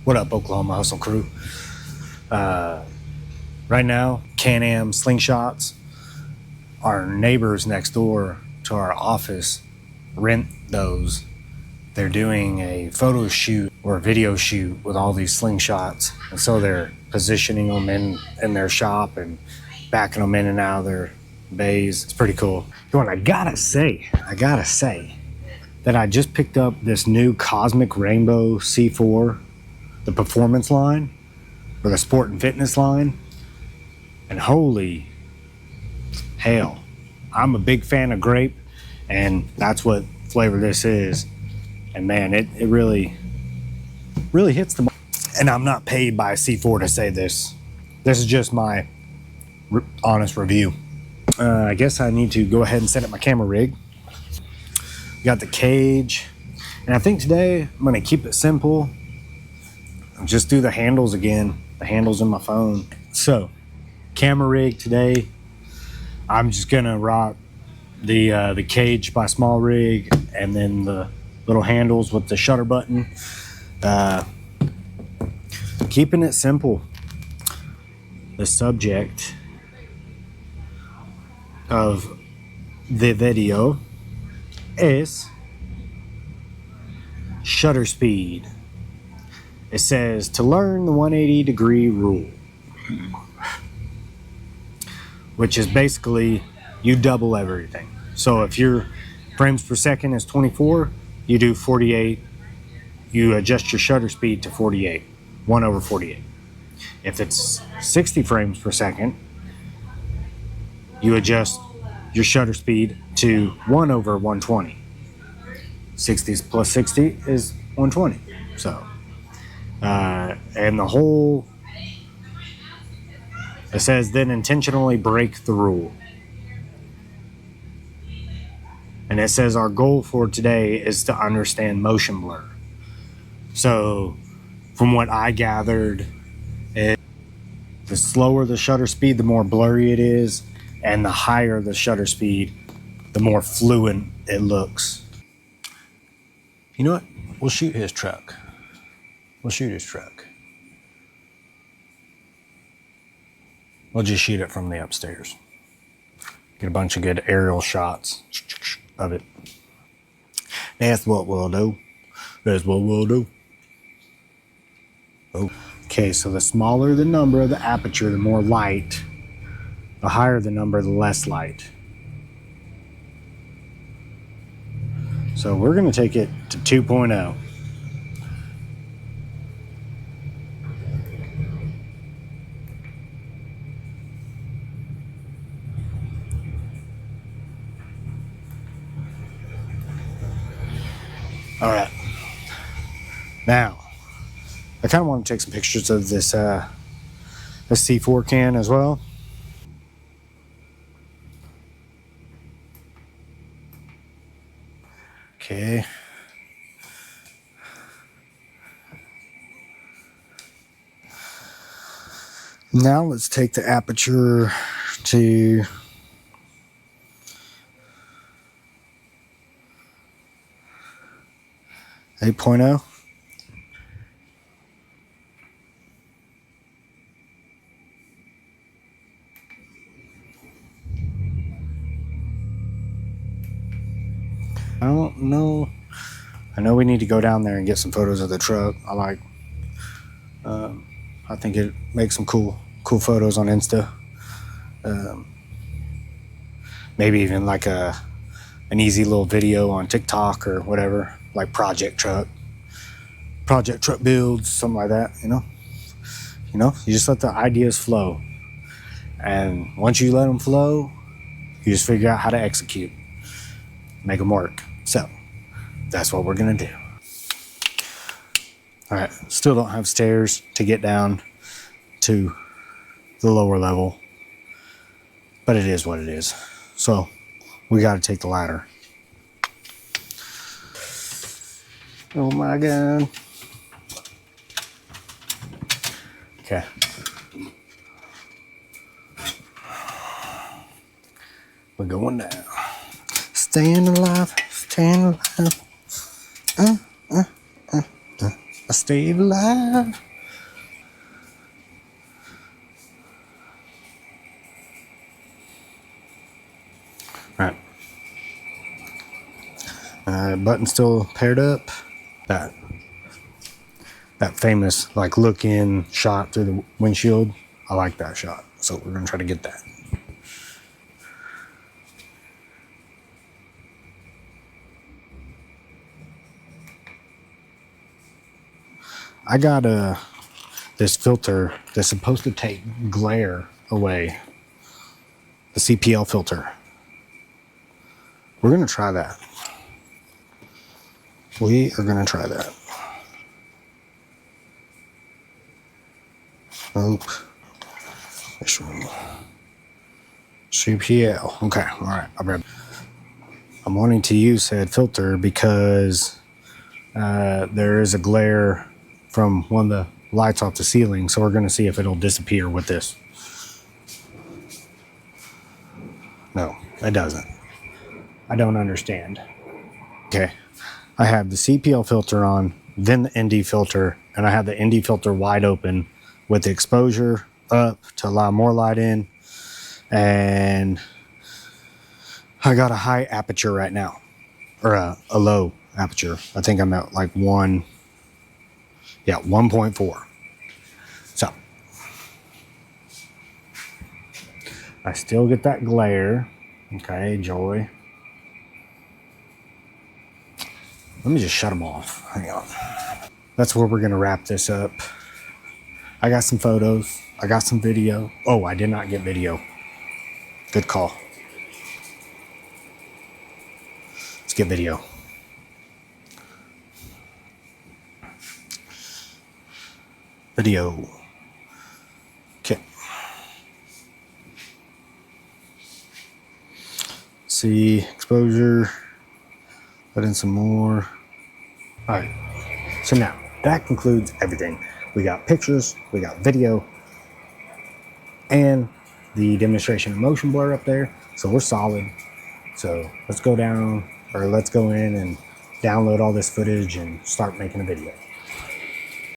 What up, Oklahoma Hustle crew? Right now, Can-Am slingshots. Our neighbors next door to our office rent those. They're doing a photo shoot or a video shoot with all these slingshots. And so they're positioning them in their shop and backing them in and out of their bays. It's pretty cool. You know what, I gotta say that I just picked up this new Cosmic Rainbow C4, the performance line, or the sport and fitness line. And holy hell, I'm a big fan of grape, and that's what flavor this is. And man, it really hits the mark. And I'm not paid by C4 to say this. This is just my honest review. I guess I need to go ahead and set up my camera rig. Got the cage, and I think today I'm gonna keep it simple. Just do the handles again, the handles in my phone. So, camera rig today, I'm just gonna rock the cage by Small Rig, and then the little handles with the shutter button. Keeping it simple. The subject of the video is shutter speed. It says to learn the 180-degree rule, which is basically you double everything. So if your frames per second is 24, you do 48. You adjust your shutter speed to 48, 1/48. If it's 60 frames per second, you adjust your shutter speed to 1/120. 60 plus 60 is 120. So, and the whole, it says then intentionally break the rule. And it says our goal for today is to understand motion blur. So, from what I gathered, the slower the shutter speed, the more blurry it is, and the higher the shutter speed, the more fluent it looks. You know what? We'll shoot his truck. We'll just shoot it from the upstairs. Get a bunch of good aerial shots of it. That's what we'll do. Okay, so the smaller the number of the aperture, the more light. The higher the number, the less light. So we're going to take it to 2.0. All right. Now, I kind of want to take some pictures of this C4 can as well. Okay. Now let's take the aperture to 8.0. I don't know. I know we need to go down there and get some photos of the truck. I think it makes some cool photos on Insta. Maybe even like an easy little video on TikTok or whatever, like project truck builds, something like that. You just let the ideas flow, and once you let them flow, you just figure out how to execute, make them work. So that's what we're gonna do. All right, still don't have stairs to get down to the lower level, but it is what it is. So we got to take the ladder. Oh my God. Okay. We're going down. Staying alive, staying alive. Stay alive. Right. Button still paired up. That famous like look in shot through the windshield. I like that shot. So we're gonna try to get that. I got this filter that's supposed to take glare away. The CPL filter. We're gonna try that. We are gonna try that. Nope. This one. CPL. Okay, all right. I'm wanting to use said filter because there is a glare from one of the lights off the ceiling, so we're gonna see if it'll disappear with this. No, it doesn't. I don't understand. Okay, I have the CPL filter on, then the ND filter, and I have the ND filter wide open with the exposure up to allow more light in, and I got a high aperture right now, or a low aperture. I think I'm at like 1.4. So I still get that glare. Okay, joy. Let me just shut them off. Hang on. That's where we're gonna wrap this up. I got some photos. I got some video. Oh, I did not get video. Good call. Let's get video. Video. Okay. See, exposure. Put in some more. All right. So now that concludes everything. We got pictures, we got video, and the demonstration of motion blur up there. So we're solid. So let's go in and download all this footage and start making a video.